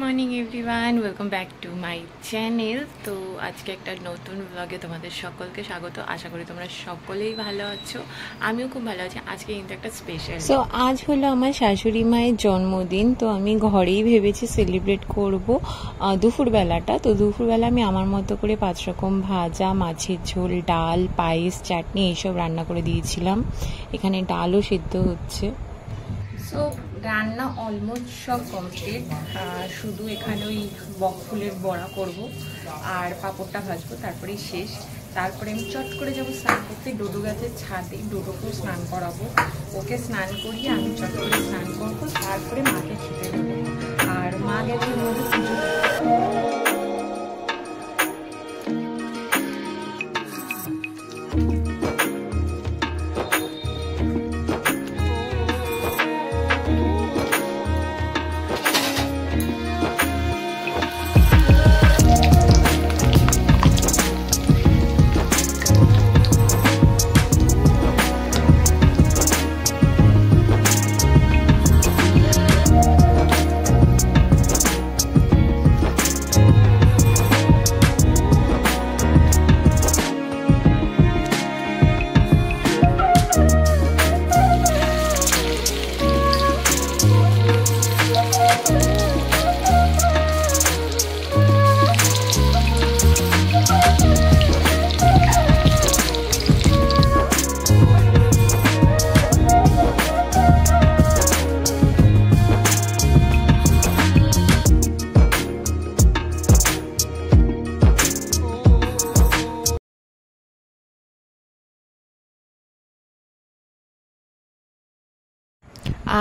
Morning everyone, welcome back to my channel. তো আজকে একটা নতুন ব্লগে তোমাদের সকলকে স্বাগত। আশা করি তোমরা সকলেই ভালো আছো, আমিও খুব ভালো আছি। আজকে কিন্তু একটা স্পেশাল, সো আজ হলো আমার শাশুড়ি মায়ের জন্মদিন। তো আমি ঘরেই ভেবেছি সেলিব্রেট করব দুপুরবেলাটা। তো দুপুরবেলা আমি আমার মতো করে 5 রকম ভাজা, মাছের ঝোল, ডাল, পায়েস, চাটনি এইসব রান্না করে দিয়েছিলাম। এখানে ডালও সিদ্ধ হচ্ছে। সো রান্না অলমোস্ট সব কমপ্লিট, শুধু এখানে ওই বকফুলের বড়া করব আর পাঁপড়টা ভাজবো, তারপরেই শেষ। তারপরে আমি চট করে যাবো স্নান করতে ডোডো গাছের ছাদে। ডোডোকেও স্নান করাবো, ওকে স্নান করিয়ে আমি চট করে স্নান করবো, তারপরে মাকে খেতে দেবো। আর মা গেছে পুজো।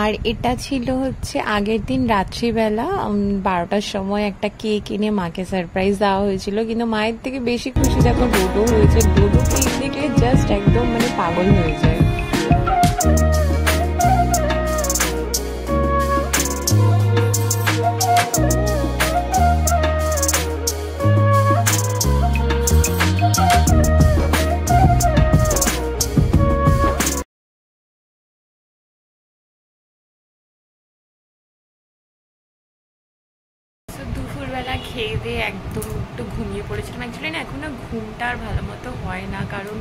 আর এটা ছিল হচ্ছে আগের দিন রাত্রিবেলা 12টার সময় একটা কেক এনে মাকে সারপ্রাইজ দেওয়া হয়েছিল। কিন্তু মায়ের থেকে বেশি খুশি দেখো ডোডো হয়েছে। ডোডো কেক দেখলে জাস্ট একদম পাগল হয়ে যায়। দুপুরবেলা খেয়ে দিয়ে একদম একটু ঘুমিয়ে পড়েছিলাম। অ্যাকচুয়ালি না, এখন না ঘুমটা আর ভালো মতো হয় না, কারণ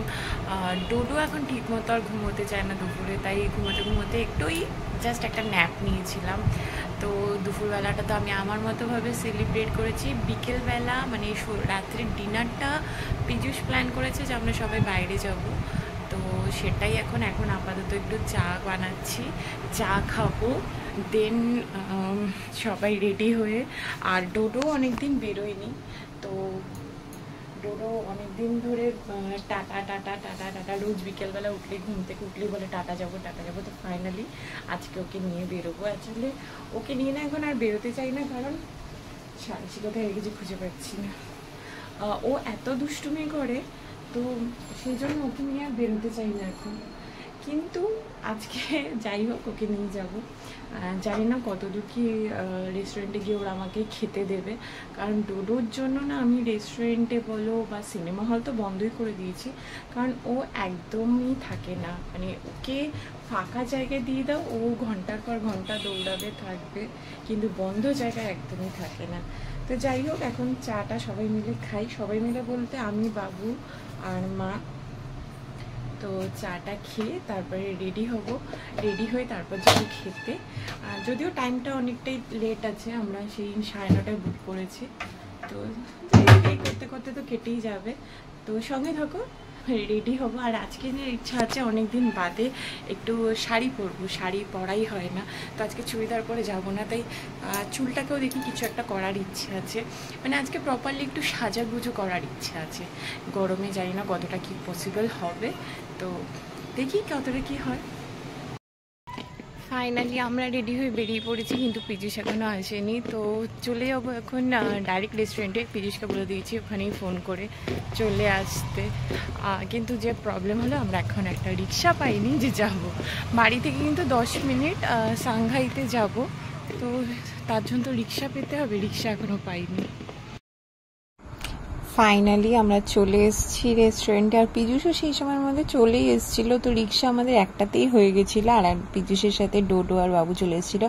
ডোডো এখন ঠিক মতো আর ঘুমোতে চায় না দুপুরে। তাই ঘুমোতে ঘুমোতে একটুই জাস্ট একটা ন্যাপ নিয়েছিলাম। তো দুপুরবেলাটা তো আমি আমার মতোভাবে সেলিব্রেট করেছি। বিকেলবেলা রাত্রির ডিনারটা পীযূষ প্ল্যান করেছে যে আমরা সবাই বাইরে যাব। তো সেটাই এখন আপাতত একটু চা বানাচ্ছি, চা খাবো, দেন সবাই রেডি হয়ে। আর ডোডো অনেকদিন বেরোয়নি, তো ডোডো অনেকদিন ধরে টাটা টাটা টাটা টাটা রোজ বিকেলবেলা উঠলে, ঘুম থেকে উঠলেই বলে টাটা যাবো টাটা যাবো। তো ফাইনালি আজকে ওকে নিয়ে বেরোবো। অ্যাকচুয়ালি ওকে নিয়ে না এখন আর বেরোতে চাই না, কারণ সারাশি কোথায় রেখেছি খুঁজে পাচ্ছি না। ও এত দুষ্টুমি করে, তো সেই জন্য ওকে নিয়ে আর বেরোতে চাই না এখন। কিন্তু আজকে যাই হোক ওকে নিয়ে যাব। জানি না কতদূর কি রেস্টুরেন্টে গিয়ে ওরা আমাকে খেতে দেবে, কারণ ডোডোর জন্য না আমি রেস্টুরেন্টে বলো বা সিনেমা হল তো বন্ধই করে দিয়েছি। কারণ ও একদমই থাকে না, ওকে ফাঁকা জায়গায় দিয়ে দাও, ও ঘন্টার পর ঘন্টা দৌড়াবে থাকবে, কিন্তু বন্ধ জায়গায় একদমই থাকে না। তো যাই হোক, এখন চাটা সবাই মিলে খাই। সবাই মিলে বলতে আমি, বাবু আর মা। তো চাটা খেয়ে তারপরে রেডি হব, রেডি হয়ে তারপর যাবো খেতে। যদিও টাইমটা অনেকটাই লেট আছে, আমরা সেই 9:30টায় বুক করেছি। তো এই করতে করতে তো কেটেই যাবে। তো সঙ্গে থাকো, রেডি হব। আর আজকে যে ইচ্ছা আছে অনেকদিন বাদে একটু শাড়ি পরবো, শাড়ি পরাই হয় না। তো আজকে চুড়িদার পরে যাবো না, তাই চুলটাকেও দেখি কিছু একটা করার ইচ্ছে আছে। আজকে প্রপারলি একটু সাজাগুজো করার ইচ্ছে আছে। গরমে জানি না কতটা কি পসিবল হবে, তো দেখি কতটা কি হয়। ফাইনালি আমরা রেডি হয়ে বেরিয়ে পড়েছি, কিন্তু পীযূষ এখনও আসেনি। তো চলে যাবো এখন ডাইরেক্ট রেস্টুরেন্টে। পীযূষকে বলে দিয়েছি ওখানেই ফোন করে চলে আসতে। কিন্তু যে প্রবলেম হলো, আমরা এখন একটা রিক্সা পাইনি যে যাব। বাড়ি থেকে কিন্তু 10 মিনিট সাংঘাইতে যাব, তো তার জন্য তো রিক্সা পেতে হবে, রিক্সা এখনও পাইনি। ফাইনালি আমরা চলে এসেছি রেস্টুরেন্টে, আর পীযূষও সেই সময়ের মধ্যে চলেই এসেছিল। তো রিক্সা আমাদের একটাতেই হয়ে গেছিলো, আর পীযূষের সাথে ডোডো আর বাবু চলে এসেছিল।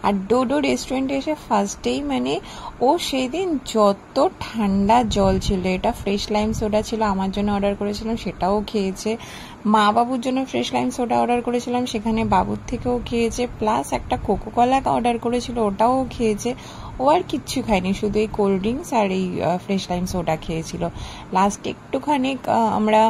আর ডোডো রেস্টুরেন্টে এসে ফার্স্টেই মানে ও সেই দিন যত ঠান্ডা জল ছিল, এটা ফ্রেশ লাইম সোডা ছিল, আমার জন্য অর্ডার করেছিলাম সেটাও খেয়েছে, মা বাবুর জন্য ফ্রেশ লাইম সোডা অর্ডার করেছিলাম সেখানে বাবুর থেকেও খেয়েছে, প্লাস একটা কোকো কলা অর্ডার করেছিল ওটাও খেয়েছে। ও আর কিচ্ছু খায়নি, শুধু এই কোল্ড ড্রিঙ্কস আর এই ফ্রেশ লাইম সোডা খেয়েছিল। লাস্ট একটুখানি আমরা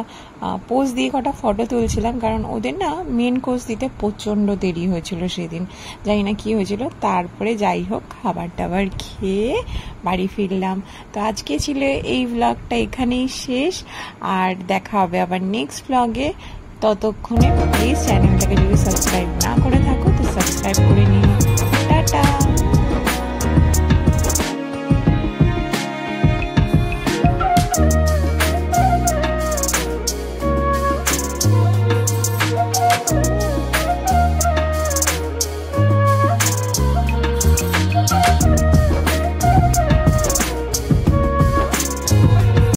পোজ দিয়ে কটা ফটো তুলছিলাম, কারণ ওদের না মেন কোর্স দিতে প্রচণ্ড দেরি হয়েছিল সেদিন, জানি না কি হয়েছিল। তারপরে যাই হোক খাবার টাবার খেয়ে বাড়ি ফিরলাম। তো আজকে ছিল এই ব্লগটা এখানেই শেষ, আর দেখা হবে আবার নেক্সট ব্লগে। ততক্ষণে প্লিজ চ্যানেলটাকে যদি সাবস্ক্রাইব না করে থাকো তো সাবস্ক্রাইব করে নিও। টাটা।